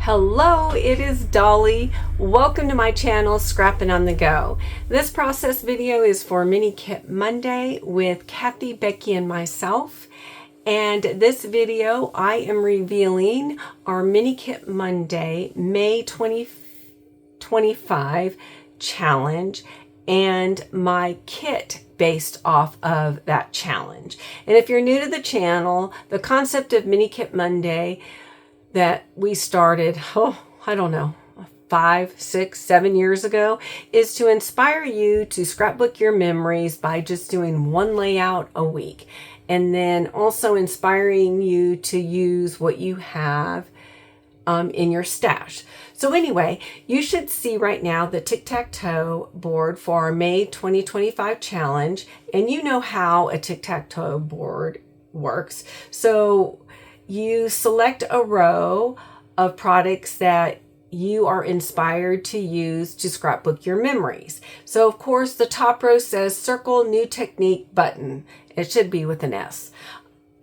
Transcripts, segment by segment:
Hello, it is Dolly. Welcome to my channel, Scrappin' on the Go. This process video is for Mini Kit Monday with Kathy, Becky, and myself. And this video, I am revealing our Mini Kit Monday, May 2025 challenge and my kit based off of that challenge. And if you're new to the channel, the concept of Mini Kit Monday that we started, I don't know, 5, 6, 7 years ago, is to inspire you to scrapbook your memories by just doing one layout a week. And then also inspiring you to use what you have in your stash. So anyway, you should see right now the tic-tac-toe board for our May 2025 challenge. And you know how a tic-tac-toe board works. So you select a row of products that you are inspired to use to scrapbook your memories. So of course the top row says circle new technique button. It should be with an S.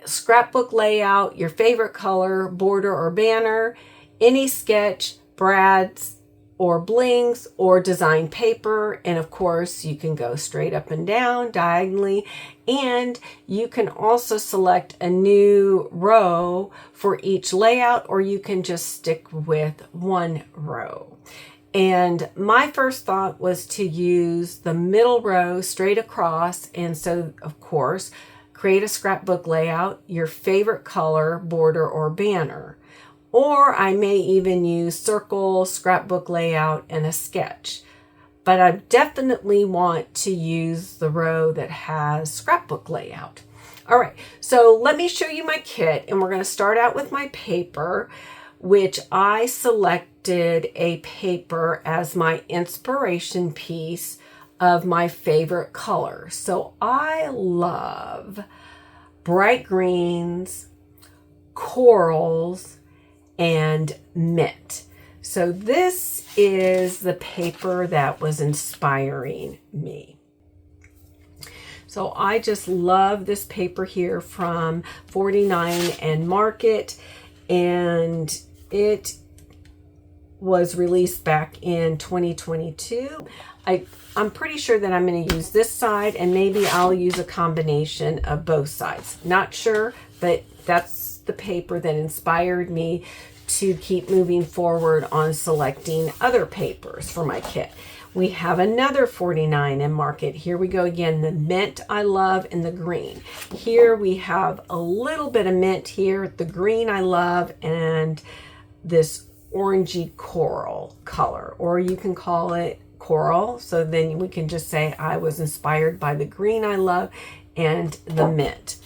Scrapbook layout, your favorite color, border or banner, any sketch, brads or blings or design paper. And of course you can go straight up and down diagonally, and you can also select a new row for each layout, or you can just stick with one row. And my first thought was to use the middle row straight across, and so of course create a scrapbook layout, your favorite color, border or banner. Or I may even use circle, scrapbook layout, and a sketch. But I definitely want to use the row that has scrapbook layout. All right, so let me show you my kit, and we're going to start out with my paper, which I selected a paper as my inspiration piece of my favorite color. So I love bright greens, corals, and mint. So this is the paper that was inspiring me. So I just love this paper here from 49 and Market, and it was released back in 2022. I'm pretty sure that I'm going to use this side, and maybe I'll use a combination of both sides. Not sure, but that's the paper that inspired me to keep moving forward on selecting other papers for my kit. We have another 49 in Market. Here we go again, the mint I love and the green. Here we have a little bit of mint here, the green I love, and this orangey coral color, or you can call it coral. So then we can just say I was inspired by the green I love and the mint.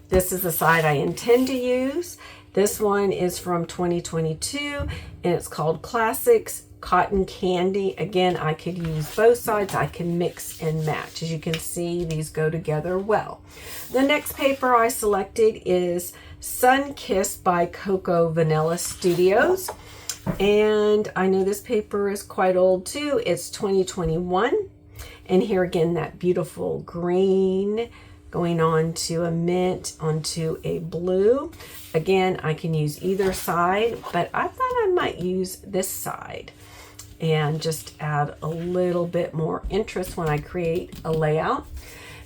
This is the side I intend to use. This one is from 2022, and it's called Classics Cotton Candy. Again, I could use both sides. I can mix and match. As you can see, these go together well. The next paper I selected is Sun Kiss by Cocoa Vanilla Studios. And I know this paper is quite old too. It's 2021. And here again, that beautiful green going on to a mint, onto a blue. Again, I can use either side, but I thought I might use this side and just add a little bit more interest when I create a layout.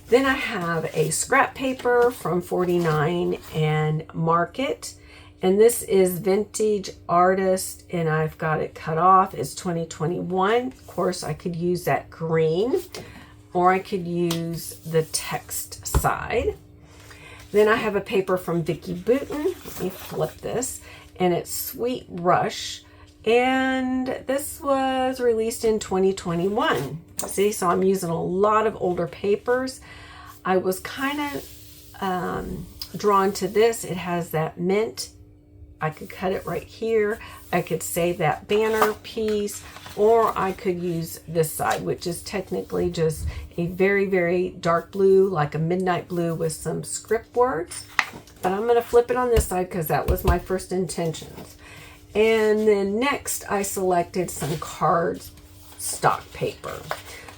Then I have a scrap paper from 49 and Market, and this is Vintage Artist, and I've got it cut off. It's 2021. Of course, I could use that green, or I could use the text side. Then I have a paper from Becky. Let me flip this, and it's Sweet Rush, and this was released in 2021. See, so I'm using a lot of older papers. I was kind of drawn to this. It has that mint. I could cut it right here. I could save that banner piece, or I could use this side, which is technically just a very, very dark blue, like a midnight blue with some script words. But I'm going to flip it on this side because that was my first intentions. And then next I selected some cardstock paper.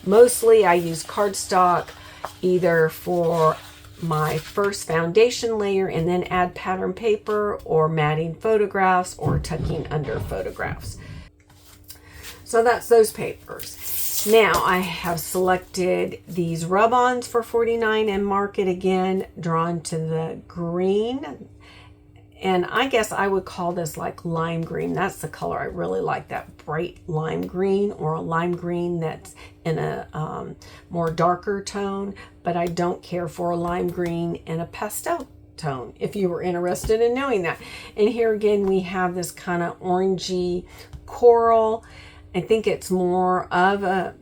Mostly I use cardstock either for my first foundation layer and then add pattern paper or matting photographs or tucking under photographs. So that's those papers. Now I have selected these rub-ons for $49 and Market, again drawn to the green, and I guess I would call this like lime green. That's the color I really like, that bright lime green, or a lime green that's in a more darker tone, but I don't care for a lime green in a pastel tone, if you were interested in knowing that. And here again we have this kind of orangey coral. I think it's more of a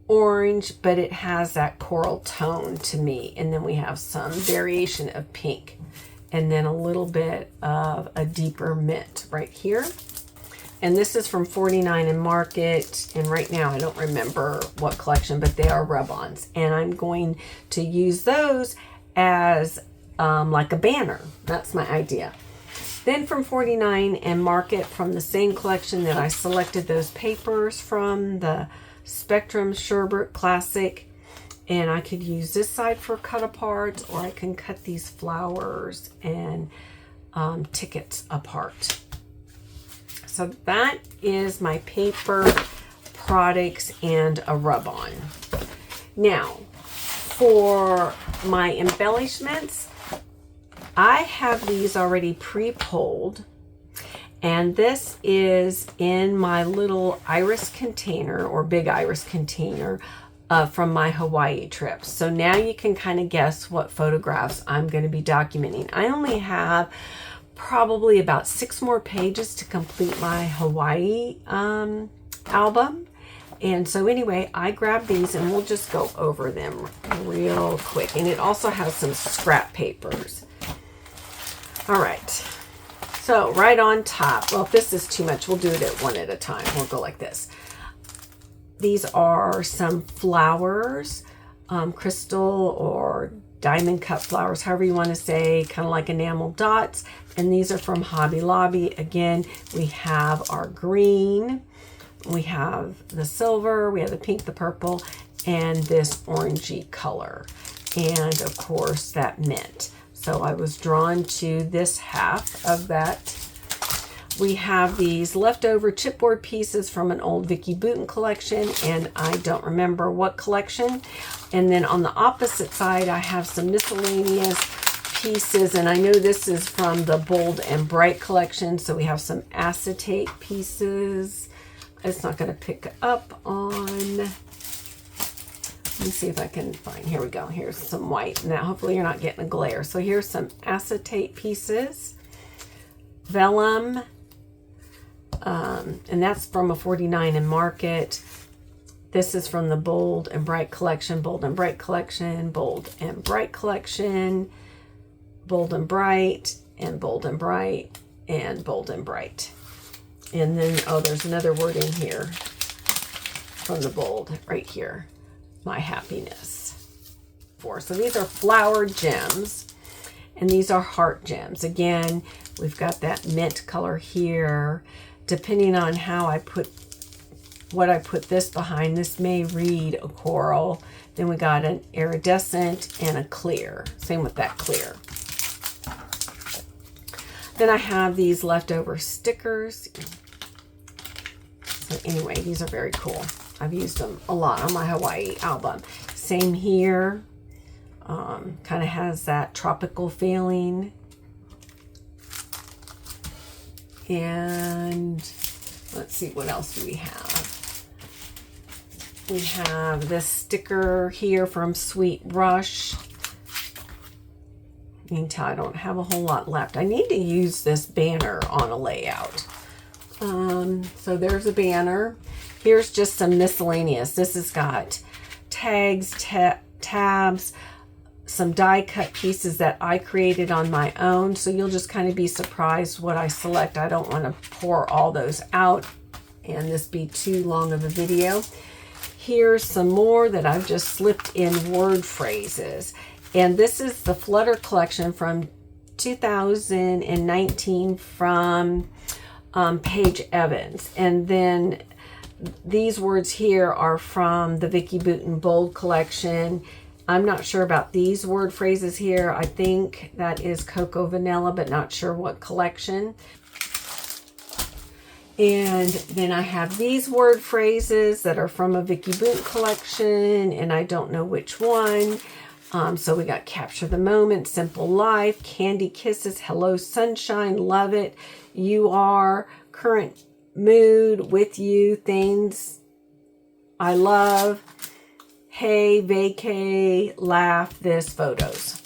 orange, but it has that coral tone to me. And then we have some variation of pink, and then a little bit of a deeper mint right here. And this is from $49 and Market, and right now I don't remember what collection, but they are rub-ons, and I'm going to use those as like a banner. That's my idea. Then from $49 and Market, from the same collection that I selected those papers from, the Spectrum Sherbet Classic, and I could use this side for cut apart, or I can cut these flowers and tickets apart. So that is my paper products and a rub-on. Now for my embellishments, I have these already pre-pulled, and this is in my little iris container, or big iris container, from my Hawaii trip. So now you can kind of guess what photographs I'm going to be documenting. I only have probably about 6 more pages to complete my Hawaii album. And so anyway, I grabbed these and we'll just go over them real quick. And it also has some scrap papers. All right, so right on top, well, if this is too much, we'll do it one at a time. We'll go like this. These are some flowers, crystal or diamond cut flowers, however you want to say, kind of like enamel dots. And these are from Hobby Lobby. Again, we have our green, we have the silver, we have the pink, the purple, and this orangey color. And of course that mint. So I was drawn to this half of that. We have these leftover chipboard pieces from an old Vicky Bouton collection, and I don't remember what collection. And then on the opposite side, I have some miscellaneous pieces, and I know this is from the Bold and Bright collection. So we have some acetate pieces. It's not going to pick up on... Let me see if I can find, here we go. Here's some white. Now, hopefully you're not getting a glare. So here's some acetate pieces, vellum, and that's from a $49 and Market. This is from the Bold and Bright collection, Bold and Bright collection, Bold and Bright collection, Bold and Bright, and Bold and Bright, and Bold and Bright. And then, oh, there's another word in here from the Bold right here. My happiness. So these are flower gems, and these are heart gems. Again, we've got that mint color here. Depending on how I put what I put this behind, this may read a coral. Then we got an iridescent and a clear. Same with that clear. Then I have these leftover stickers. So anyway, these are very cool. I've used them a lot on my Hawaii album. Same here. Kind of has that tropical feeling. And let's see, what else do we have? We have this sticker here from Sweet Rush. You can tell I don't have a whole lot left. I need to use this banner on a layout. So there's a banner. Here's just some miscellaneous. This has got tags, tabs, some die cut pieces that I created on my own. So you'll just kind of be surprised what I select. I don't want to pour all those out and this be too long of a video. Here's some more that I've just slipped in word phrases. And this is the Flutter collection from 2019 from Paige Evans. And then these words here are from the Vicky Bouton Bold collection. I'm not sure about these word phrases here. I think that is Cocoa Vanilla, but not sure what collection. And then I have these word phrases that are from a Becky Boot collection, and I don't know which one. So we got Capture the Moment, Simple Life, Candy Kisses, Hello Sunshine, Love It, You Are, Current Mood, With You, Things I Love, Hey, Vacay, Laugh, This, Photos.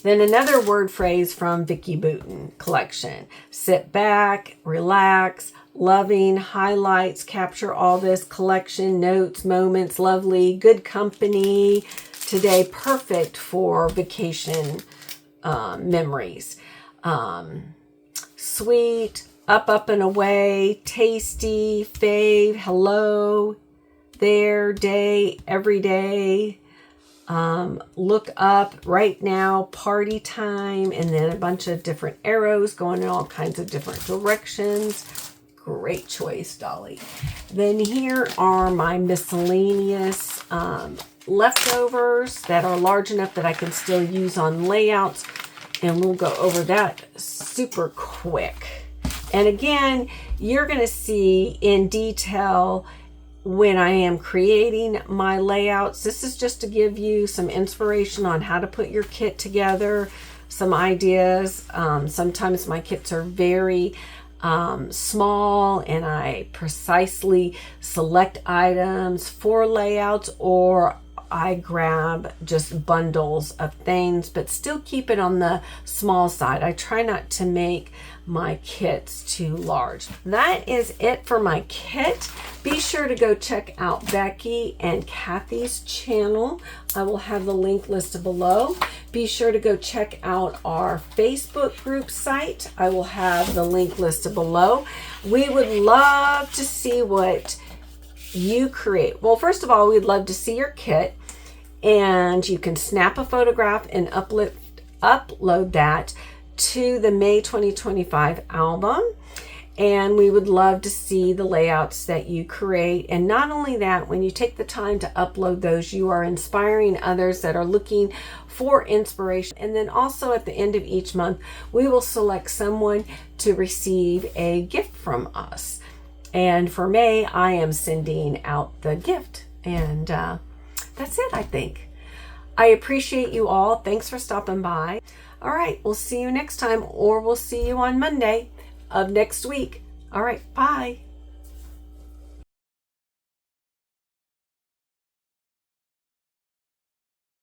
Then another word phrase from Becky Booten collection. Sit back, relax, loving, highlights, capture all this, collection, notes, moments, lovely, good company, today, perfect for vacation memories. Sweet, up and away, tasty, fave, hello, there, day, every day. Look up, right now, party time, and then a bunch of different arrows going in all kinds of different directions. Great choice, Dolly. Then here are my miscellaneous leftovers that are large enough that I can still use on layouts, and we'll go over that super quick. And again, you're going to see in detail when I am creating my layouts. This is just to give you some inspiration on how to put your kit together, some ideas. Sometimes my kits are very small and I precisely select items for layouts, or I grab just bundles of things, but still keep it on the small side. I try not to make my kits too large. That is it for my kit. Be sure to go check out Becky and Kathy's channel. I will have the link listed below. Be sure to go check out our Facebook group site. I will have the link listed below. We would love to see what you create. Well, first of all, we'd love to see your kit, and you can snap a photograph and upload that to the May 2025 album. And we would love to see the layouts that you create. And not only that, when you take the time to upload those, you are inspiring others that are looking for inspiration. And then also at the end of each month, we will select someone to receive a gift from us. And for May, I am sending out the gift. And that's it, I think. I appreciate you all. Thanks for stopping by. All right, we'll see you next time, or we'll see you on Monday of next week. All right, bye.